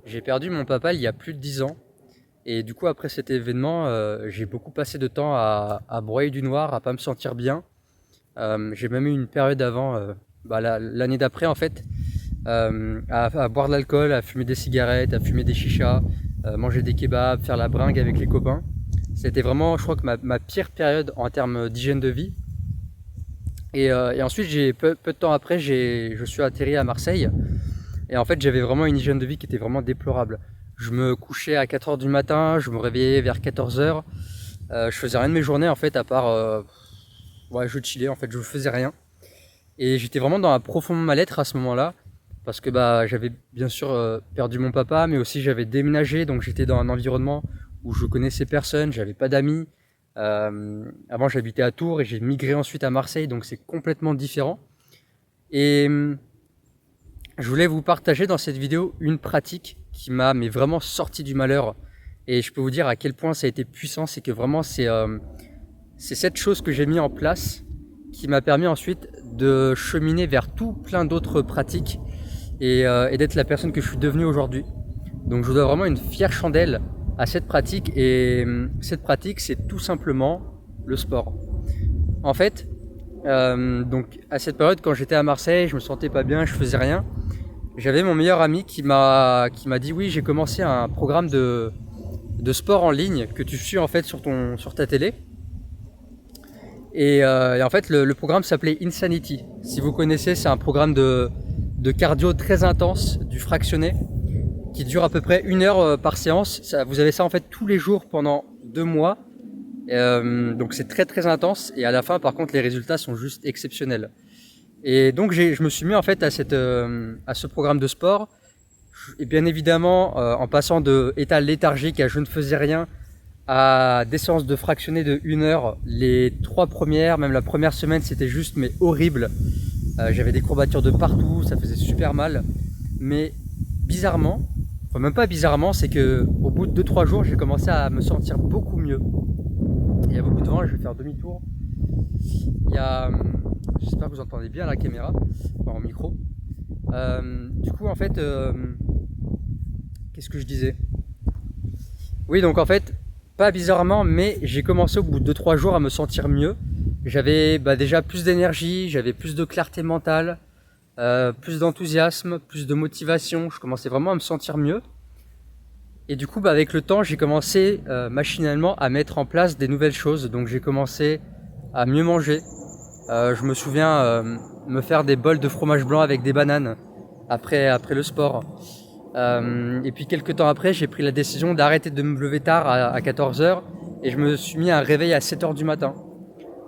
J'ai perdu mon papa il y a plus de 10 ans. Et du coup, après cet événement, j'ai beaucoup passé de temps à broyer du noir, à pas me sentir bien. J'ai même eu une période avant, l'année d'après en fait, à boire de l'alcool, à fumer des cigarettes, à fumer des chichas, manger des kebabs, faire la bringue avec les copains. C'était vraiment, je crois que ma pire période en termes d'hygiène de vie. Et ensuite, peu de temps après, je suis atterri à Marseille. Et en fait, j'avais vraiment une hygiène de vie qui était vraiment déplorable. Je me couchais à 4 heures du matin, je me réveillais vers 14 heures. Je faisais rien de mes journées en fait, à part ouais, je chillais en fait, je faisais rien. Et j'étais vraiment dans un profond mal-être à ce moment-là, parce que j'avais bien sûr perdu mon papa, mais aussi j'avais déménagé, donc j'étais dans un environnement où je connaissais personne, j'avais pas d'amis. Avant j'habitais à Tours et j'ai migré ensuite à Marseille, donc c'est complètement différent. Et je voulais vous partager dans cette vidéo une pratique qui m'a mais vraiment sorti du malheur. Et je peux vous dire à quel point ça a été puissant, c'est que vraiment c'est cette chose que j'ai mis en place qui m'a permis ensuite de cheminer vers tout plein d'autres pratiques et d'être la personne que je suis devenu aujourd'hui. Donc je dois vraiment une fière chandelle à cette pratique et cette pratique c'est tout simplement le sport. En fait, donc à cette période quand j'étais à Marseille, je me sentais pas bien, je faisais rien. J'avais mon meilleur ami qui m'a dit oui, j'ai commencé un programme de sport en ligne que tu suis en fait sur ta télé. Et en fait, le programme s'appelait Insanity. Si vous connaissez, c'est un programme de cardio très intense, du fractionné, qui dure à peu près 1 heure par séance. Vous avez ça en fait tous les jours pendant 2 mois. Donc c'est très très intense. Et à la fin, par contre, les résultats sont juste exceptionnels. Et donc je me suis mis en fait à ce programme de sport. Et bien évidemment, en passant de état léthargique à je ne faisais rien à des séances de fractionné de 1 heure, les 3 premières, même la première semaine, c'était juste mais horrible. J'avais des courbatures de partout, ça faisait super mal. Mais bizarrement, enfin même pas bizarrement, c'est que au bout de 2-3 jours, j'ai commencé à me sentir beaucoup mieux. Il y a beaucoup de vent, je vais faire demi-tour. Il y a, j'espère que vous entendez bien la caméra, enfin, en micro. Du coup, en fait, qu'est-ce que je disais? Oui, donc en fait, pas bizarrement, mais j'ai commencé au bout de 2-3 jours à me sentir mieux. J'avais déjà plus d'énergie, j'avais plus de clarté mentale, plus d'enthousiasme, plus de motivation. Je commençais vraiment à me sentir mieux. Et du coup, avec le temps, j'ai commencé machinalement à mettre en place des nouvelles choses. Donc j'ai commencé à mieux manger. Je me souviens me faire des bols de fromage blanc avec des bananes après le sport. Et puis quelques temps après, j'ai pris la décision d'arrêter de me lever tard à 14 heures et je me suis mis un réveil à 7 heures du matin.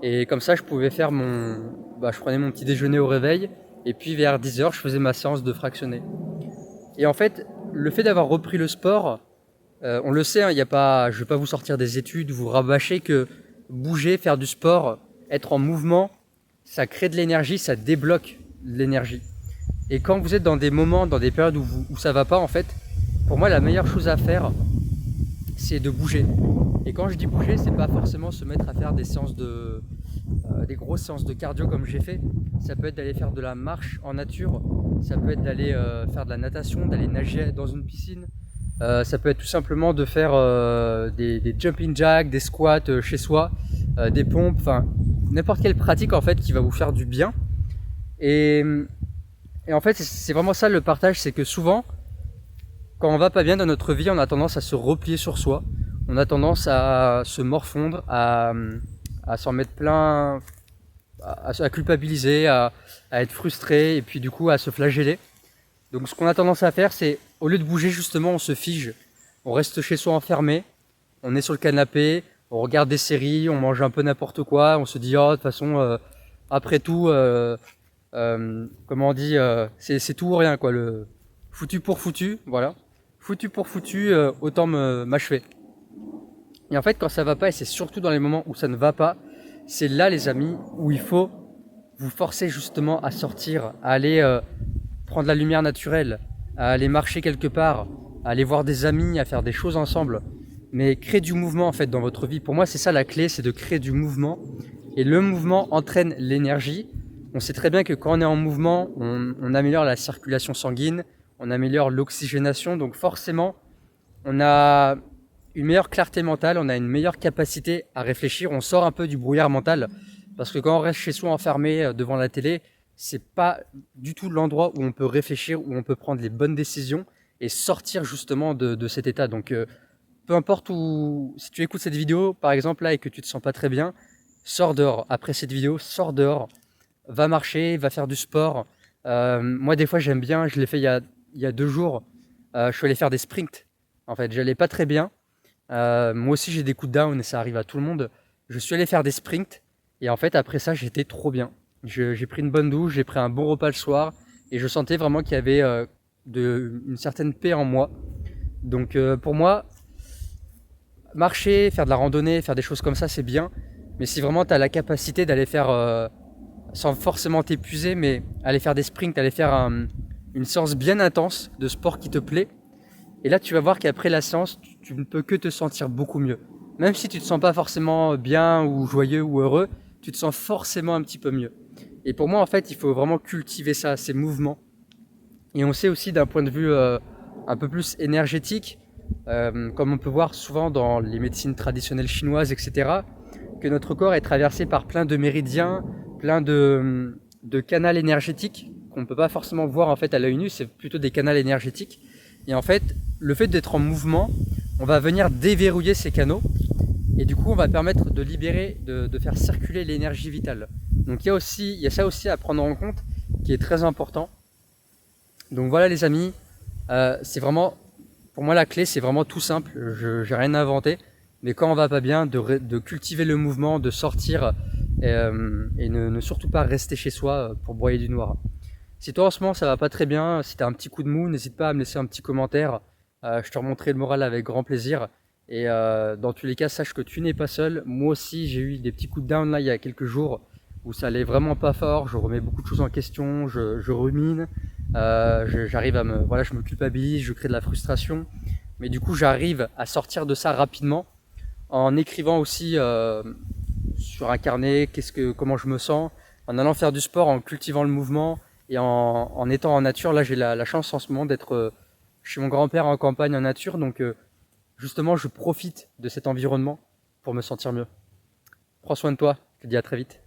Et comme ça, je pouvais faire je prenais mon petit déjeuner au réveil et puis vers 10 heures, je faisais ma séance de fractionné. Et en fait, le fait d'avoir repris le sport, on le sait, hein, y a pas, je vais pas vous sortir des études, vous rabâcher que bouger, faire du sport, être en mouvement, ça crée de l'énergie, ça débloque de l'énergie. Et quand vous êtes dans des moments, dans des périodes où ça va pas, en fait, pour moi, la meilleure chose à faire, c'est de bouger. Et quand je dis bouger, c'est pas forcément se mettre à faire des séances des grosses séances de cardio comme j'ai fait. Ça peut être d'aller faire de la marche en nature, ça peut être d'aller faire de la natation, d'aller nager dans une piscine. Ça peut être tout simplement de faire des jumping jacks, des squats chez soi, des pompes, enfin n'importe quelle pratique en fait qui va vous faire du bien. Et, et en fait, c'est vraiment ça le partage, c'est que souvent, quand on va pas bien dans notre vie, on a tendance à se replier sur soi, on a tendance à se morfondre, à s'en mettre plein, à culpabiliser, à être frustré et puis du coup à se flageller. Donc ce qu'on a tendance à faire, c'est au lieu de bouger justement, on se fige, on reste chez soi enfermé, on est sur le canapé, on regarde des séries, on mange un peu n'importe quoi, on se dit oh de toute façon après tout comment on dit c'est tout ou rien quoi, le foutu pour foutu, voilà. Foutu pour foutu, autant m'achever. Et en fait quand ça va pas, et c'est surtout dans les moments où ça ne va pas, c'est là les amis où il faut vous forcer justement à sortir, à aller prendre la lumière naturelle, à aller marcher quelque part, à aller voir des amis, à faire des choses ensemble. Mais créer du mouvement en fait dans votre vie, pour moi c'est ça la clé, c'est de créer du mouvement. Et le mouvement entraîne l'énergie. On sait très bien que quand on est en mouvement, on améliore la circulation sanguine, on améliore l'oxygénation, donc forcément on a une meilleure clarté mentale, on a une meilleure capacité à réfléchir, on sort un peu du brouillard mental, parce que quand on reste chez soi enfermé devant la télé, c'est pas du tout l'endroit où on peut réfléchir, où on peut prendre les bonnes décisions et sortir justement de cet état. Donc peu importe où, si tu écoutes cette vidéo par exemple là et que tu te sens pas très bien, sors dehors. Après cette vidéo, sors dehors, va marcher, va faire du sport. Moi des fois j'aime bien, je l'ai fait il y a 2 jours, je suis allé faire des sprints. En fait, j'allais pas très bien. Moi aussi j'ai des coups de down et ça arrive à tout le monde. Je suis allé faire des sprints et en fait après ça j'étais trop bien. J'ai pris une bonne douche, j'ai pris un bon repas le soir et je sentais vraiment qu'il y avait une certaine paix en moi. Donc pour moi, marcher, faire de la randonnée, faire des choses comme ça c'est bien. Mais si vraiment tu as la capacité d'aller faire, sans forcément t'épuiser, mais aller faire des sprints, aller faire une séance bien intense de sport qui te plaît, et là, tu vas voir qu'après la séance, tu ne peux que te sentir beaucoup mieux. Même si tu te sens pas forcément bien ou joyeux ou heureux, tu te sens forcément un petit peu mieux. Et pour moi, en fait, il faut vraiment cultiver ça, ces mouvements. Et on sait aussi d'un point de vue un peu plus énergétique, comme on peut voir souvent dans les médecines traditionnelles chinoises, etc., que notre corps est traversé par plein de méridiens, plein de canaux énergétiques qu'on ne peut pas forcément voir en fait à l'œil nu, c'est plutôt des canaux énergétiques. Et en fait, le fait d'être en mouvement, on va venir déverrouiller ces canaux et du coup on va permettre de libérer, de faire circuler l'énergie vitale. Donc il y a ça aussi à prendre en compte qui est très important. Donc voilà les amis, c'est vraiment, pour moi la clé c'est vraiment tout simple, je n'ai rien inventé, mais quand on va pas bien, de cultiver le mouvement, de sortir et ne surtout pas rester chez soi pour broyer du noir. Si toi en ce moment ça va pas très bien, si tu as un petit coup de mou, n'hésite pas à me laisser un petit commentaire. Je te remonterai le moral avec grand plaisir. Et dans tous les cas, sache que tu n'es pas seul. Moi aussi, j'ai eu des petits coups de down là il y a quelques jours où ça allait vraiment pas fort. Je remets beaucoup de choses en question, je rumine, j'arrive à voilà, je me culpabilise, je crée de la frustration. Mais du coup, j'arrive à sortir de ça rapidement en écrivant aussi sur un carnet comment je me sens, en allant faire du sport, en cultivant le mouvement. Et en étant en nature, là j'ai la chance en ce moment d'être chez mon grand-père en campagne en nature, donc justement je profite de cet environnement pour me sentir mieux. Prends soin de toi, je te dis à très vite.